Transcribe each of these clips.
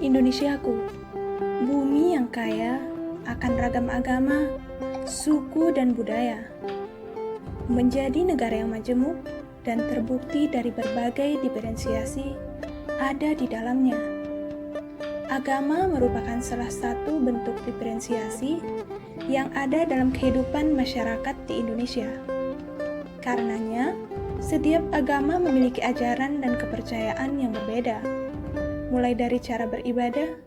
Indonesiaku, bumi yang kaya akan ragam agama, suku, dan budaya. Menjadi negara yang majemuk dan terbukti dari berbagai diferensiasi ada di dalamnya. Agama merupakan salah satu bentuk diferensiasi yang ada dalam kehidupan masyarakat di Indonesia. Karenanya, setiap agama memiliki ajaran dan kepercayaan yang berbeda, mulai dari cara beribadah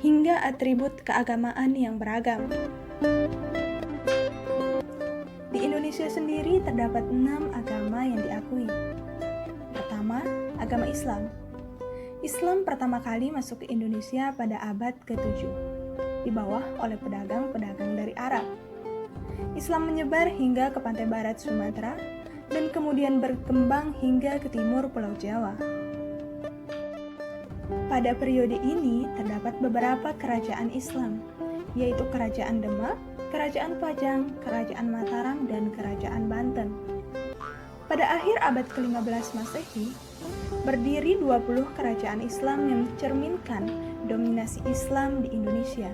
hingga atribut keagamaan yang beragam. Di Indonesia sendiri terdapat 6 agama yang diakui. Pertama, agama Islam. Islam pertama kali masuk ke Indonesia pada abad ke-7, dibawa oleh pedagang-pedagang dari Arab. Islam menyebar hingga ke pantai barat Sumatera dan kemudian berkembang hingga ke timur Pulau Jawa. Pada periode ini terdapat beberapa kerajaan Islam, yaitu Kerajaan Demak, Kerajaan Pajang, Kerajaan Mataram, dan Kerajaan Banten. Pada akhir abad ke-15 Masehi, berdiri 20 kerajaan Islam yang mencerminkan dominasi Islam di Indonesia.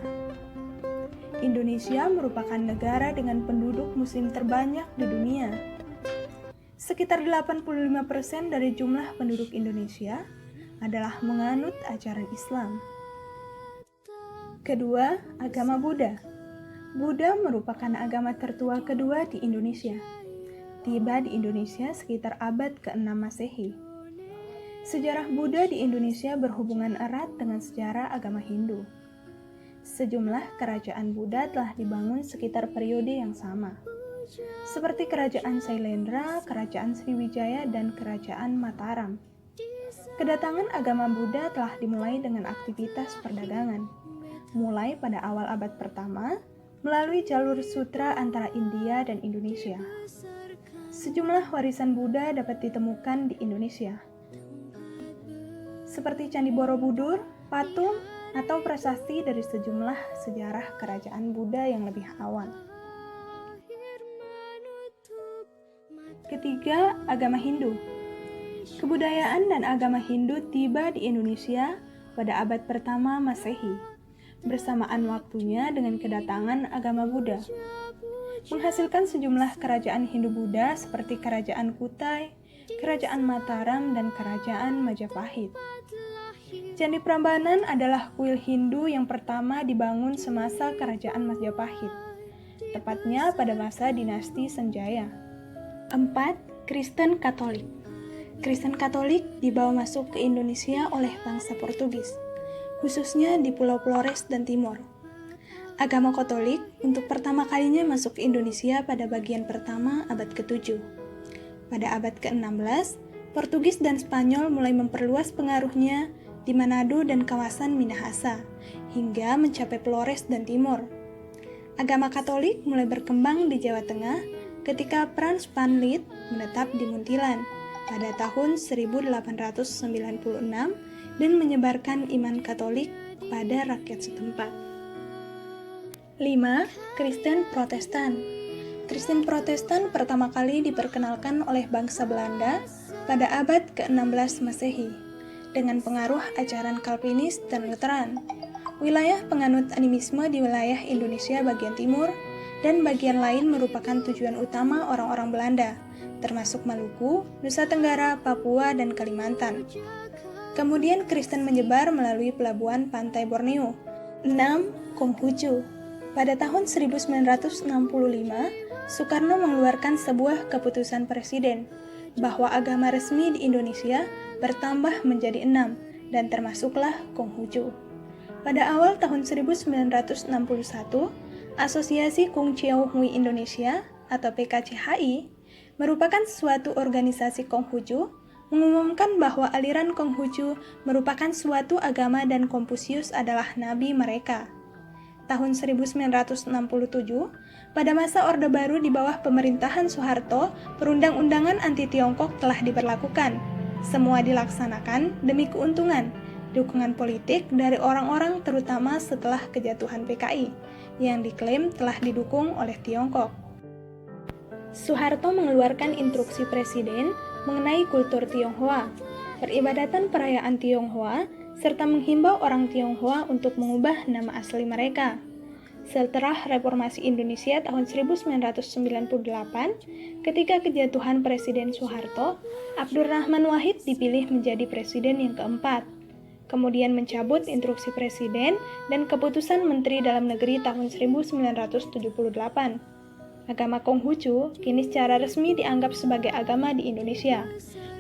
Indonesia merupakan negara dengan penduduk muslim terbanyak di dunia. Sekitar 85% dari jumlah penduduk Indonesia adalah menganut ajaran Islam. Kedua, agama Buddha. Buddha merupakan agama tertua kedua di Indonesia. Tiba di Indonesia sekitar abad ke-6 Masehi. Sejarah Buddha di Indonesia berhubungan erat dengan sejarah agama Hindu. Sejumlah kerajaan Buddha telah dibangun sekitar periode yang sama, seperti Kerajaan Sailendra, Kerajaan Sriwijaya, dan Kerajaan Mataram. Kedatangan agama Buddha telah dimulai dengan aktivitas perdagangan, mulai pada awal abad pertama melalui jalur sutra antara India dan Indonesia. Sejumlah warisan Buddha dapat ditemukan di Indonesia, seperti Candi Borobudur, patung, atau prasasti dari sejumlah sejarah kerajaan Buddha yang lebih awal. Ketiga, agama Hindu. Kebudayaan dan agama Hindu tiba di Indonesia pada abad pertama Masehi, bersamaan waktunya dengan kedatangan agama Buddha, menghasilkan sejumlah kerajaan Hindu-Buddha seperti Kerajaan Kutai, Kerajaan Mataram, dan Kerajaan Majapahit. Candi Prambanan adalah kuil Hindu yang pertama dibangun semasa Kerajaan Majapahit, tepatnya pada masa dinasti Sanjaya. 4. Kristen Katolik. Kristen Katolik dibawa masuk ke Indonesia oleh bangsa Portugis, khususnya di Pulau Flores dan Timor. Agama Katolik untuk pertama kalinya masuk ke Indonesia pada bagian pertama abad ke-7. Pada abad ke-16, Portugis dan Spanyol mulai memperluas pengaruhnya di Manado dan kawasan Minahasa, hingga mencapai Flores dan Timor. Agama Katolik mulai berkembang di Jawa Tengah ketika Frans van Lith menetap di Muntilan pada tahun 1896 dan menyebarkan iman Katolik kepada rakyat setempat. 5. Kristen Protestan. Kristen Protestan pertama kali diperkenalkan oleh bangsa Belanda pada abad ke-16 Masehi dengan pengaruh ajaran Calvinis dan Lutheran. Wilayah penganut animisme di wilayah Indonesia bagian timur dan bagian lain merupakan tujuan utama orang-orang Belanda, termasuk Maluku, Nusa Tenggara, Papua, dan Kalimantan. Kemudian Kristen menyebar melalui pelabuhan pantai Borneo. 6. Konghucu. Pada tahun 1965, Soekarno mengeluarkan sebuah keputusan presiden bahwa agama resmi di Indonesia bertambah menjadi 6 dan termasuklah Konghucu. Pada awal tahun 1961, Asosiasi Kungchiau Hui Indonesia atau PKCHI merupakan suatu organisasi Konghucu mengumumkan bahwa aliran Konghucu merupakan suatu agama dan Konfusius adalah nabi mereka. Tahun 1967, pada masa Orde Baru di bawah pemerintahan Soeharto, perundang-undangan anti-Tiongkok telah diberlakukan. Semua dilaksanakan demi keuntungan, dukungan politik dari orang-orang terutama setelah kejatuhan PKI, yang diklaim telah didukung oleh Tiongkok. Soeharto mengeluarkan instruksi presiden mengenai kultur Tionghoa. Peribadatan perayaan Tionghoa serta menghimbau orang Tionghoa untuk mengubah nama asli mereka. Setelah Reformasi Indonesia tahun 1998, ketika kejatuhan Presiden Soeharto, Abdurrahman Wahid dipilih menjadi presiden yang keempat. Kemudian mencabut instruksi presiden dan keputusan Menteri Dalam Negeri tahun 1978. Agama Konghucu kini secara resmi dianggap sebagai agama di Indonesia.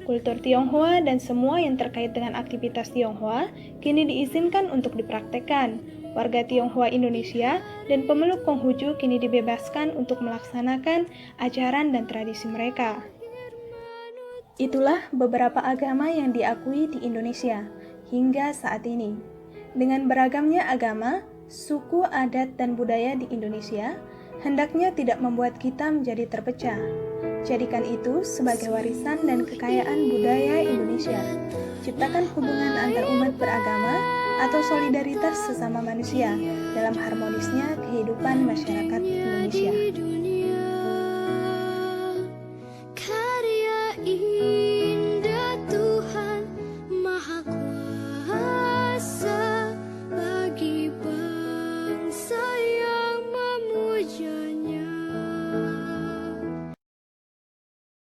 Kultur Tionghoa dan semua yang terkait dengan aktivitas Tionghoa kini diizinkan untuk dipraktekkan. Warga Tionghoa Indonesia dan pemeluk Konghucu kini dibebaskan untuk melaksanakan ajaran dan tradisi mereka. Itulah beberapa agama yang diakui di Indonesia hingga saat ini. Dengan beragamnya agama, suku, adat, dan budaya di Indonesia, hendaknya tidak membuat kita menjadi terpecah. Jadikan itu sebagai warisan dan kekayaan budaya Indonesia. Ciptakan hubungan antar umat beragama atau solidaritas sesama manusia dalam harmonisnya kehidupan masyarakat Indonesia.